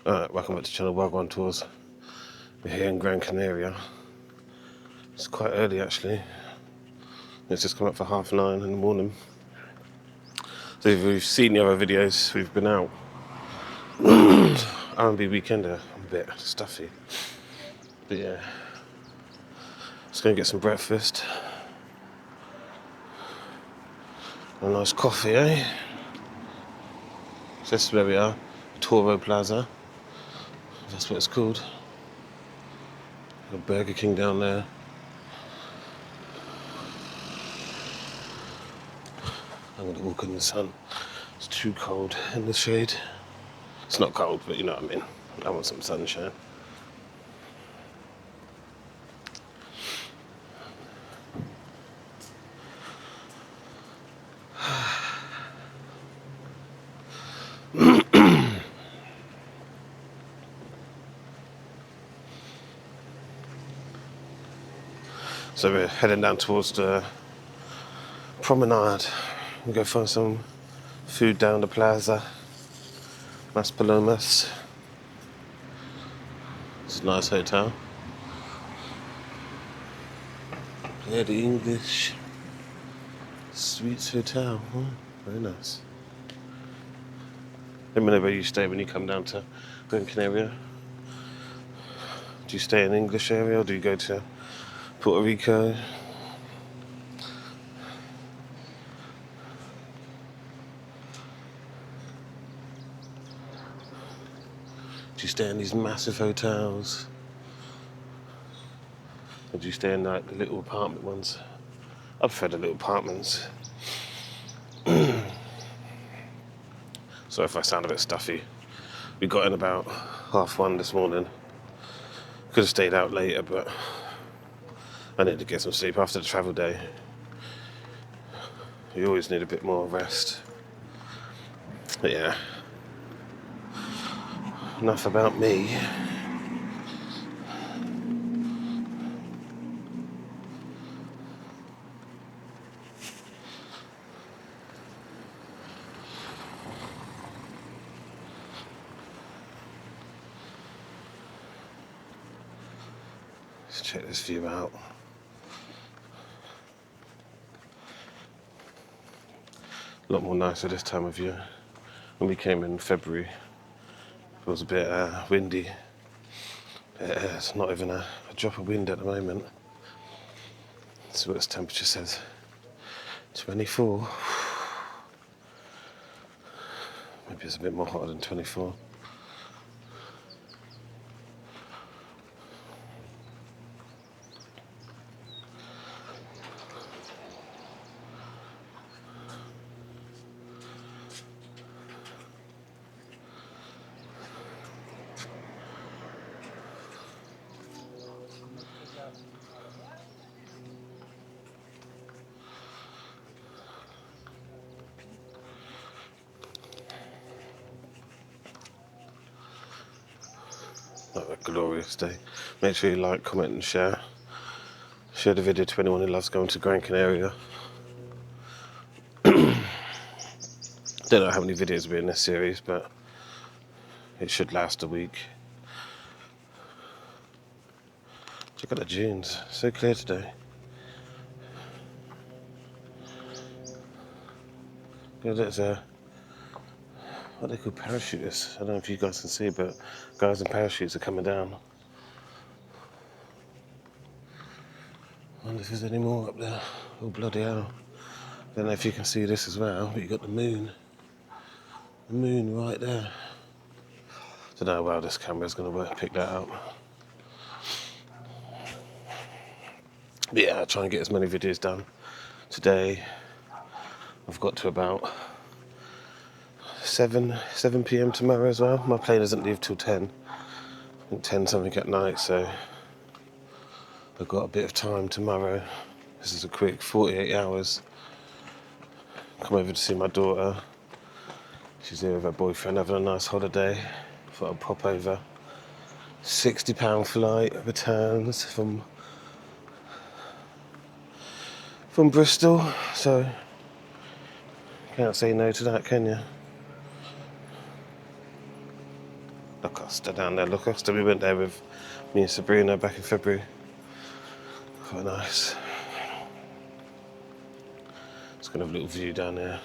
Alright, welcome back to channel Wagwan Tours. We're here in Gran Canaria. It's quite early actually. It's just come up for 9:30 in the morning. So if you've seen the other videos, we've been out. R&B weekender, I'm a bit stuffy. But yeah. Just gonna get some breakfast. A nice coffee, eh? So this is where we are, Toro Plaza. That's what it's called. Got Burger King down there. I'm gonna walk in the sun. It's too cold in the shade. It's not cold, but you know what I mean. I want some sunshine. So we're heading down towards the promenade and go find some food down the plaza. Maspalomas. It's a nice hotel. Yeah, the English Suites Hotel. Oh, very nice. Let me know where you stay when you come down to Gran Canaria. Do you stay in the English area or do you go to Puerto Rico? Do you stay in these massive hotels? Or do you stay in like the little apartment ones? I prefer the little apartments. Sorry if I sound a bit stuffy. We got in about 1:30 this morning. Could have stayed out later, but I need to get some sleep after the travel day. You always need a bit more rest. But yeah. Enough about me. Let's check this view out. A lot more nicer this time of year. When we came in February, it was a bit windy. It's not even a drop of wind at the moment. Let's see what this temperature says. 24. Maybe it's a bit more hotter than 24. Like a glorious day. Make sure you like, comment and share. Share the video to anyone who loves going to Gran Canaria. Don't know how many videos will be in this series, but it should last a week. Check out the dunes, so clear today. Yeah, there's what they call parachutists. I don't know if you guys can see, but guys in parachutes are coming down. I wonder if there's any more up there. Oh, bloody hell. Don't know if you can see this as well, but you've got the moon. The moon right there. Don't know how well this camera's going to pick that up. But yeah, I'll try and get as many videos done today. I've got to about 7 p.m. tomorrow as well. My plane doesn't leave till 10. I think 10 something at night, so I've got a bit of time tomorrow. This is a quick 48 hours. Come over to see my daughter. She's here with her boyfriend having a nice holiday. Thought I'd pop over. £60 flight returns from Bristol, so can't say no to that, can you? La Costa down there. La Costa, we went there with me and Sabrina back in February. Quite nice. It's got a little view down there.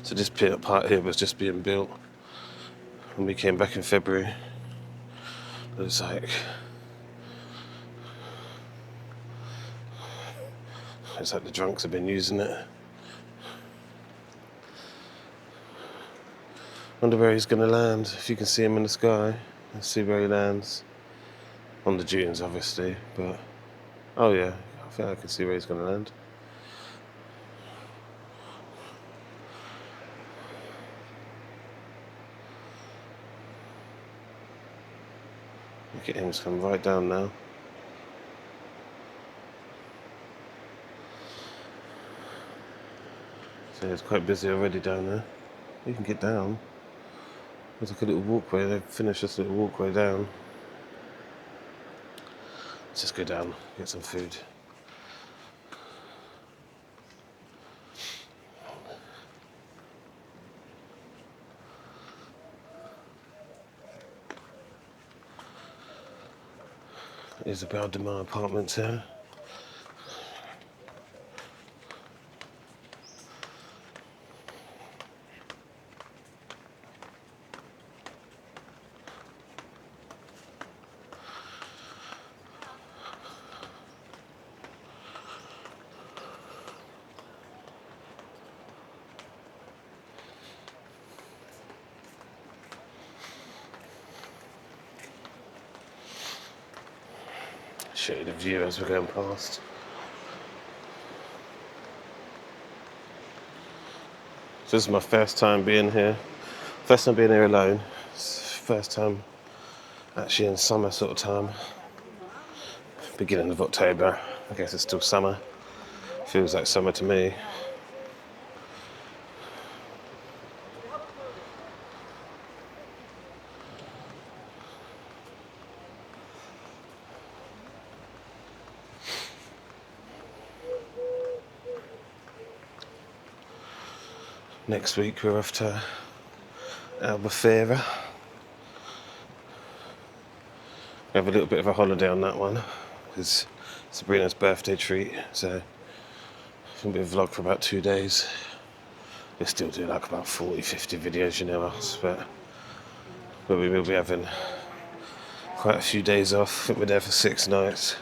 So this part here was just being built when we came back in February. It was like, it's like the drunks have been using it. Wonder where he's gonna land. If you can see him in the sky, let's see where he lands. On the dunes, obviously, but oh yeah, I think I can see where he's gonna land. Look at him, he's come right down now. So it's quite busy already down there. You can get down. There's like a little walkway, they've finished this little walkway down. Let's just go down, get some food. Isabel Demar Apartments here. Show you the view as we're going past. So this is my first time being here. First time being here alone. First time actually in summer sort of time. Beginning of October. I guess it's still summer. Feels like summer to me. Next week we're off to Albufeira. We have a little bit of a holiday on that one. It's Sabrina's birthday treat, so it's going to be a vlog for about 2 days. We'll still do like about 40, 50 videos, you know us, but we will be having quite a few days off. I think we're there for 6 nights,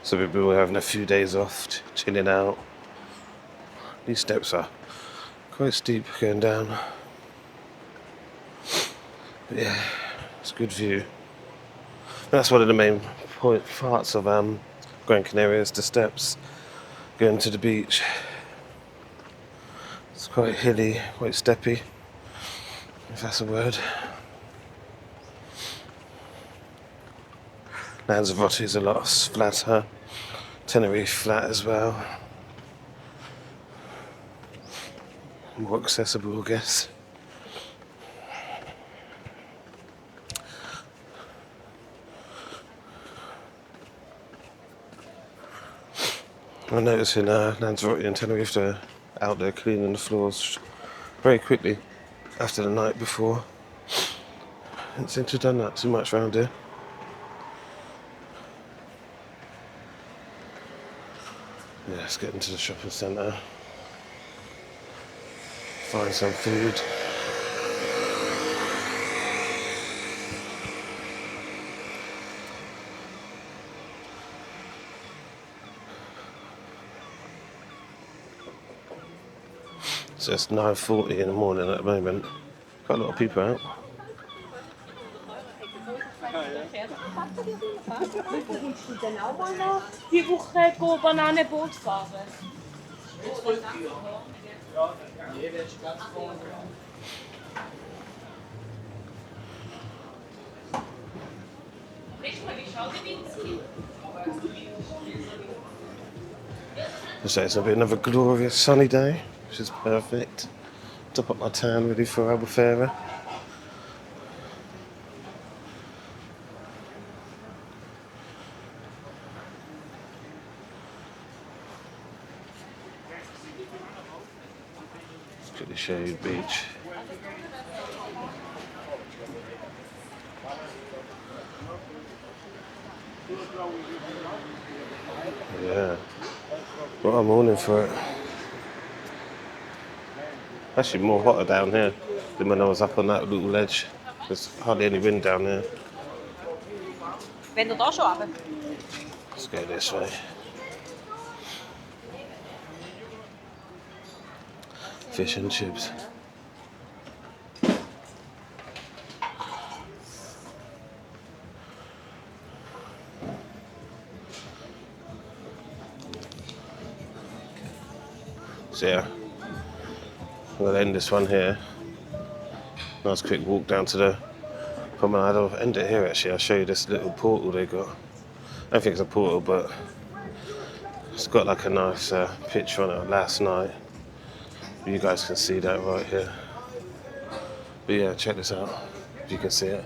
so we'll be having a few days off, chilling out. These steps are quite steep going down, but yeah, it's a good view. And that's one of the main parts of Gran Canaria is the steps going to the beach. It's quite hilly, quite steppy, if that's a word. Lanzarote is a lot flatter, Tenerife flat as well. More accessible, I guess. I noticed in Lanzarote and Tenerife they're out there cleaning the floors very quickly after the night before. Don't seem to have done that too much around here. Yeah, let's get into the shopping centre. Find some food. So it's 9:40 in the morning at the moment. Quite a lot of people out. Die Woche go Bananenboot fahren. So it's going to be another glorious sunny day, which is perfect. Top up my tan ready for Albufeira. show you the beach. Yeah. What a morning for it. Actually more hotter down here than when I was up on that little ledge. There's hardly any wind down here. Vendo da chove. Let's go this way. Fish and chips. So yeah, I'm gonna end this one here. Nice quick walk down to the promenade. I'll end it here actually. I'll show you this little portal they got. I don't think it's a portal, but it's got like a nice picture on it last night. You guys can see that right here. But yeah, check this out if you can see it.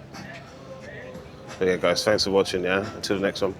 But yeah guys, thanks for watching, yeah? Until the next one.